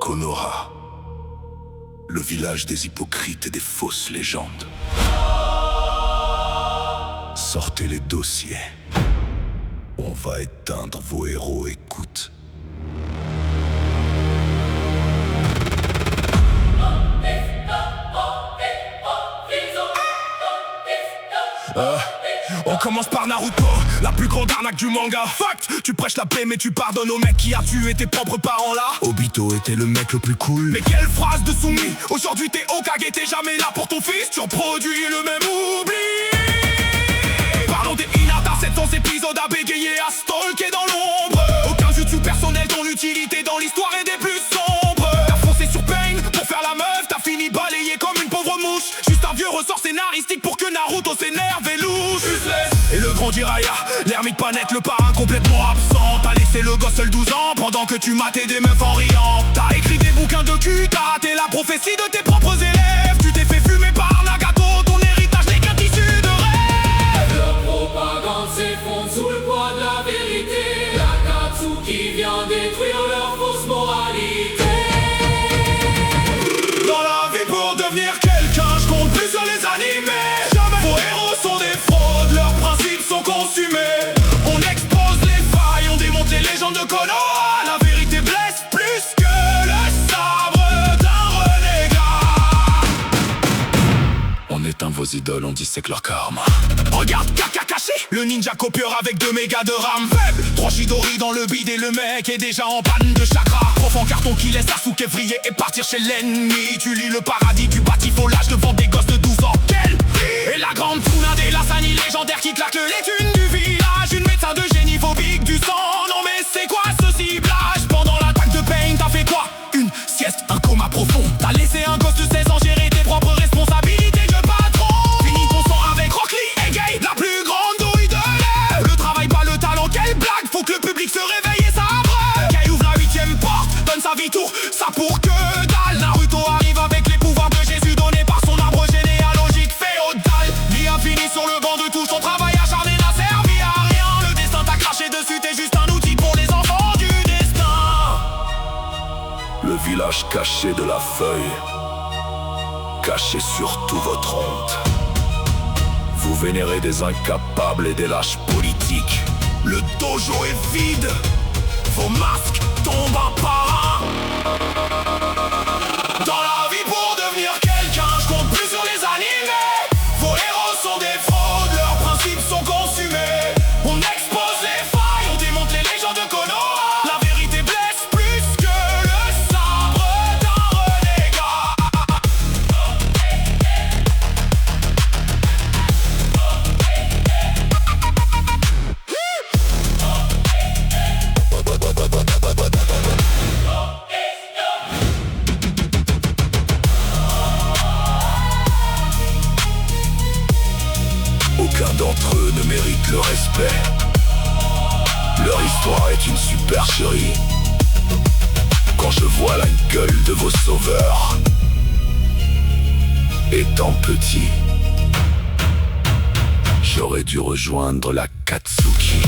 Konoha, le village des hypocrites et des fausses légendes. Sortez les dossiers. On va éteindre vos héros, écoute. On commence par Naruto, la plus grande arnaque du manga. Fact, tu prêches la paix mais tu pardonnes au mec qui a tué tes propres parents là. Obito était le mec le plus cool. Mais quelle phrase de Sumi. Aujourd'hui t'es Hokage, t'es jamais là pour ton fils. Tu reproduis le même oubli. Parlons des Hinata, 700 épisodes à bégayer, à stalker dans l'ombre. Aucun jutsu personnel dont l'utilité dans l'histoire est des plus sombres. T'as foncé sur Pain pour faire la meuf, t'as fini balayé comme une pauvre mouche. Juste un vieux ressort scénaristique pour que Naruto s'énerve et louche. Et le grand Jiraiya, l'ermite pas net, le parrain complètement absent. T'as laissé le gosse seul 12 ans pendant que tu matais des meufs en riant. T'as écrit des bouquins de cul, t'as raté la prophétie de tes propres élèves. Tu t'es fait fumer par Nagato, ton héritage n'est qu'un tissu de rêve. Leur propagande s'effondre sous le poids de la vérité. L'Akatsuki vient détruire leur fausse moralité. Dans la vie pour devenir quelqu'un, je compte plus sur les animés. Jamais. Vos héros sont des fraudes, leurs principes sont consumés. On expose les failles, on démonte les légendes de Konoha. La vérité blesse plus que le sabre d'un renégat. On éteint vos idoles, on dissèque leur karma. Regarde Kakashi, le ninja copieur avec 2 mégas de RAM. Faible, 3 Chidori dans le bide et le mec est déjà en panne de chakra. Prof en carton qui laisse Sasuke vriller et partir chez l'ennemi. Tu lis le paradis du batifolage devant des gosses de 12 ans. Quel prix. Et la grande Tsunade, la Sani légendaire qui claque les thunes du village. Une médecin de génie phobique du sang. Non mais c'est quoi ce ciblage? Pendant l'attaque de Pain, t'as fait quoi? Une sieste, un coma profond. T'as laissé un gosse de 16 ans gérer tes propres responsabilités de patron. Finis ton sang avec Rock Lee et Gay, la plus grande douille de l'air. Le travail pas le talent, quelle blague. Faut que le public se réveille et s'abreuve. Gay ouvre la 8ème porte, donne sa vie tour, ça pour que dalle. Naruto arrive avec les pouvoirs de Jésus donnés par son arbre généalogique féodal. Lee a fini sur le banc de touche, ton travail acharné n'a servi à rien. Le destin t'a craché dessus, t'es juste un outil pour les enfants du destin. Le village caché de la feuille, caché surtout votre honte. Vous vénérez des incapables et des lâches politiques. Le dojo est vide, vos masques tombent un par un. Dans la vie pour devenir quelqu'un, je compte plus sur les animés. Vos héros sont des fraudes, leurs principes sont consumés. On expose les failles, on démonte les légendes de Konoha. La vérité blesse plus que le sabre d'un renégat. Aucun d'entre eux ne mérite le respect. Leur histoire est une supercherie. Quand je vois la gueule de vos sauveurs, étant petit, j'aurais dû rejoindre la Katsuki.